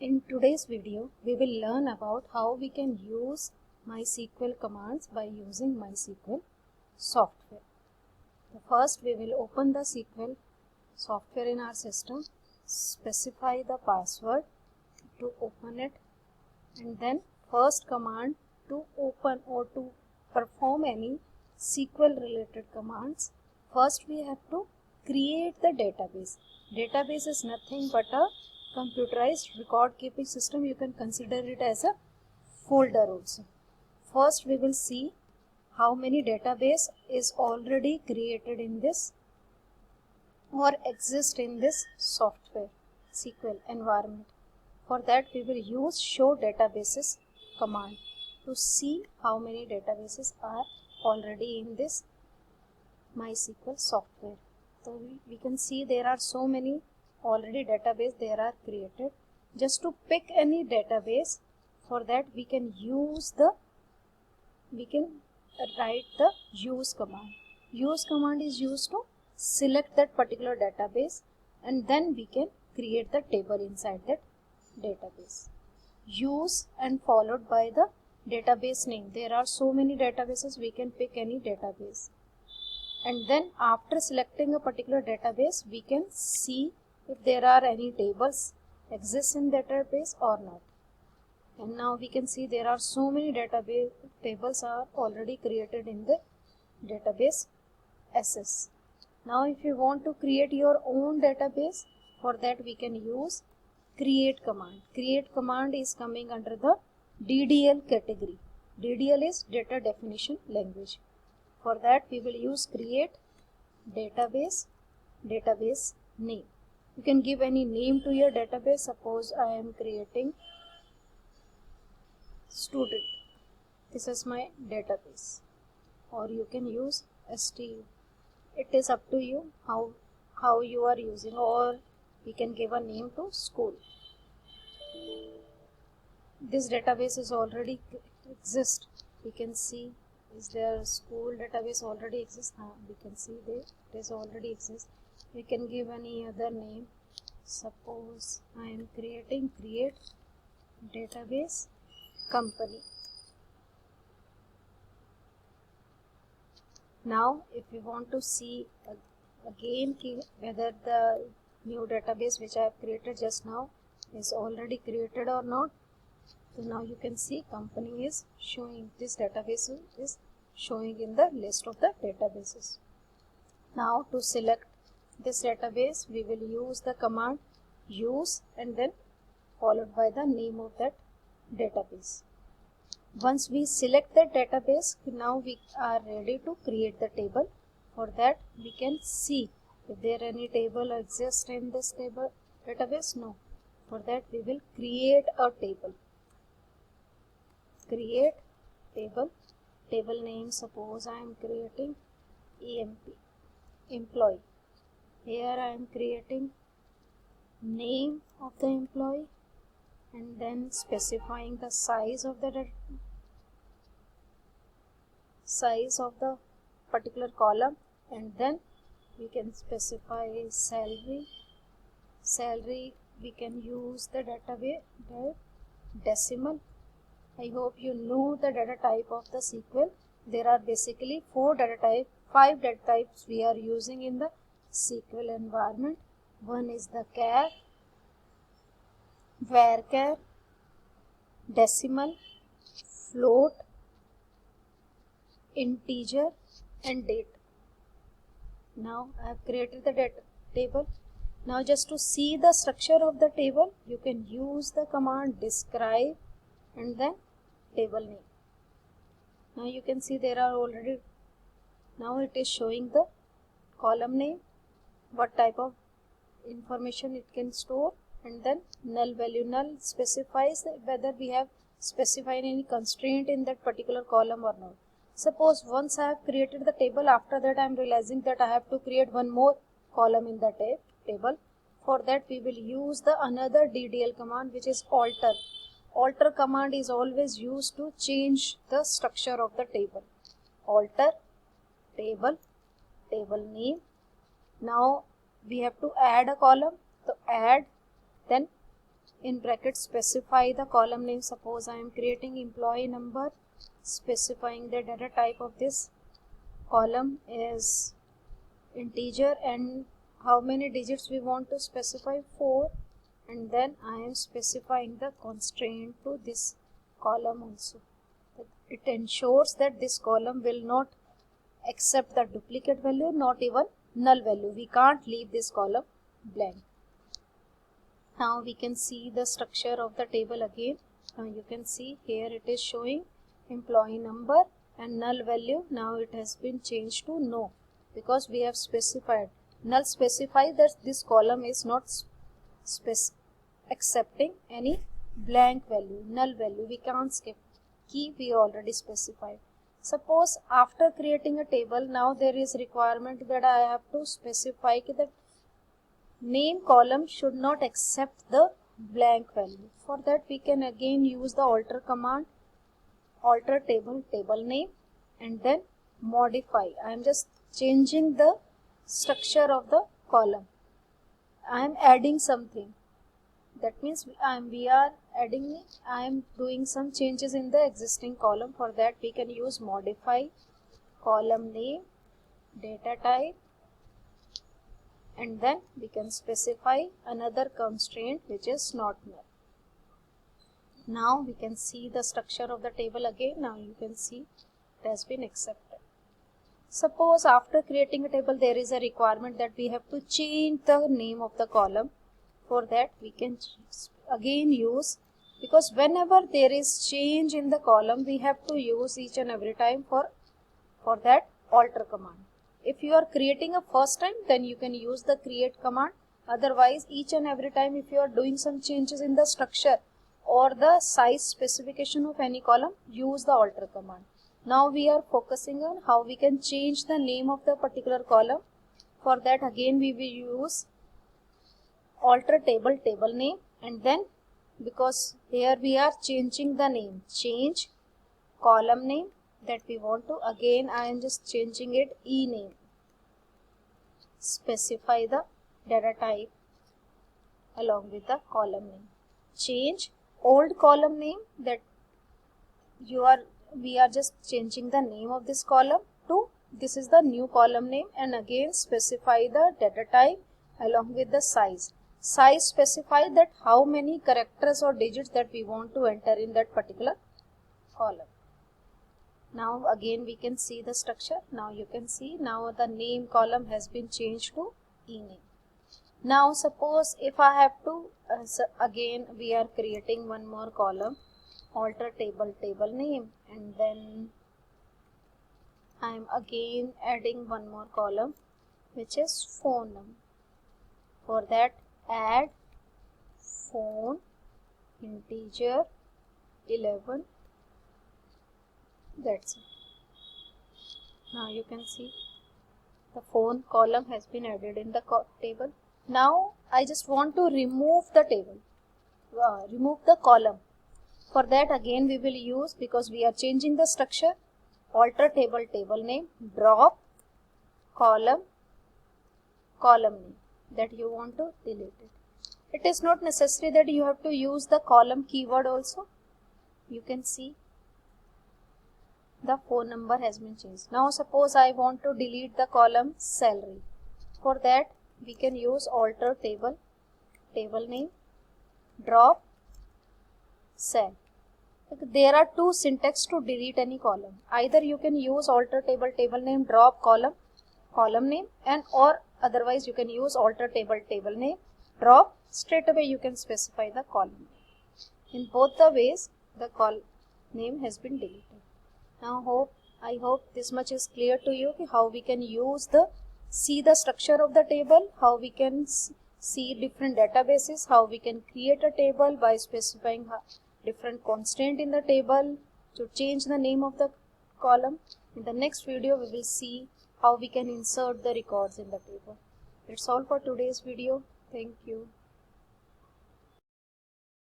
In today's video, we will learn about how we can use MySQL commands by using MySQL software. First, we will open the SQL software in our system, specify the password to open it, and then first command to open or to perform any SQL related commands. First, we have to create the database. Database is nothing but a computerized record keeping system. You can consider it as a folder also. First, we will see how many database is already created in this or exist in this software SQL environment. For that, we will use show databases command to see how many databases are already in this MySQL software. So we can see there are so many already database there are created. Just to pick any database, for that we can write the use command. Use command is used to select that particular database, and then we can create the table inside that database. Use and followed by the database name. There are so many databases, we can pick any database. And then after selecting a particular database, we can see if there are any tables exist in database or not. And now we can see there are so many database tables are already created in the database SS. Now if you want to create your own database, for that we can use create command. Create command is coming under the DDL category. DDL is data definition language. For that we will use create database name. You can give any name to your database. Suppose I am creating student. This is my database. Or you can use STU. It is up to you how you are using, or we can give a name to school. This database is already exist. We can see is there school database already exists. We can see there it is already exists. We can give any other name. Suppose I am creating create database company. Now if we want to see again whether the new database which I have created just now is already created or not, so now you can see company is showing, this database is showing in the list of the databases. Now to select this database, we will use the command use and then followed by the name of that database. Once we select that database, now we are ready to create the table. For that we can see if there any table exists in this table database. No. For that we will create a table. Create table. Table name, suppose I am creating EMP, employee. Here I am creating name of the employee and then specifying the size of the particular column, and then we can specify salary. We can use the database decimal. I hope you know the data type of the SQL. There are basically 5 data types we are using in the SQL environment. One is the char, varchar, decimal, float, integer and date. Now I have created the data table. Now just to see the structure of the table, you can use the command describe and then table name. Now you can see there are already, now it is showing the column name, what type of information it can store, and then null value. Null specifies whether we have specified any constraint in that particular column or not. Suppose once I have created the table, after that I am realizing that I have to create one more column in the table. For that we will use the another DDL command, which is alter. Alter command is always used to change the structure of the table. Alter table name. Now we have to add a column, so add then in bracket specify the column name. Suppose I am creating employee number, specifying the data type of this column is integer, and how many digits we want to specify, 4, and then I am specifying the constraint to this column also. It ensures that this column will not accept the duplicate value, not even null value. We can't leave this column blank. Now we can see the structure of the table again. Now you can see here it is showing employee number and null value. Now it has been changed to no, because we have specified. Null specifies that this column is not accepting any blank value, null value. We can't skip. Key we already specified. Suppose after creating a table, now there is requirement that I have to specify that name column should not accept the blank value. For that we can again use the alter command, alter table, table name, and then modify. I am just changing the structure of the column. I am adding something. That means I am doing some changes in the existing column. For that we can use modify, column name, data type, and then we can specify another constraint which is not null. Now we can see the structure of the table again. Now you can see it has been accepted. Suppose after creating a table there is a requirement that we have to change the name of the column. For that we can again use, because whenever there is change in the column we have to use each and every time for that alter command. If you are creating a first time, then you can use the create command. Otherwise each and every time if you are doing some changes in the structure or the size specification of any column, use the alter command. Now we are focusing on how we can change the name of the particular column. For that again we will use alter table, table name, and then because here we are changing the name, change column name that we want to, again I am just changing it e name. Specify the data type along with the column name. Change old column name, that we are just changing the name of this column to this is the new column name, and again specify the data type along with the size. Size specify that how many characters or digits that we want to enter in that particular column. Now again we can see the structure. Now you can see now the name column has been changed to e name. Now suppose if I have to again we are creating one more column, alter table, table name, and then I am again adding one more column which is phone number. For that add phone integer 11. That's it. Now you can see the phone column has been added in the table. Now I just want to remove the table, remove the column. For that again we will use, because we are changing the structure, alter table, table name, drop column, column name that you want to delete it. It is not necessary that you have to use the column keyword also. You can see the phone number has been changed. Now suppose I want to delete the column salary. For that we can use alter table, table name, drop cell. There are two syntax to delete any column. Either you can use alter table, table name, drop column, column name, and or otherwise you can use alter table, table name, drop, straight away you can specify the column. In both the ways the column name has been deleted. Now I hope this much is clear to you, how we can use see the structure of the table, how we can see different databases, how we can create a table by specifying different constraint in the table to change the name of the column. In the next video we will see how we can insert the records in the table. That's all for today's video. Thank you.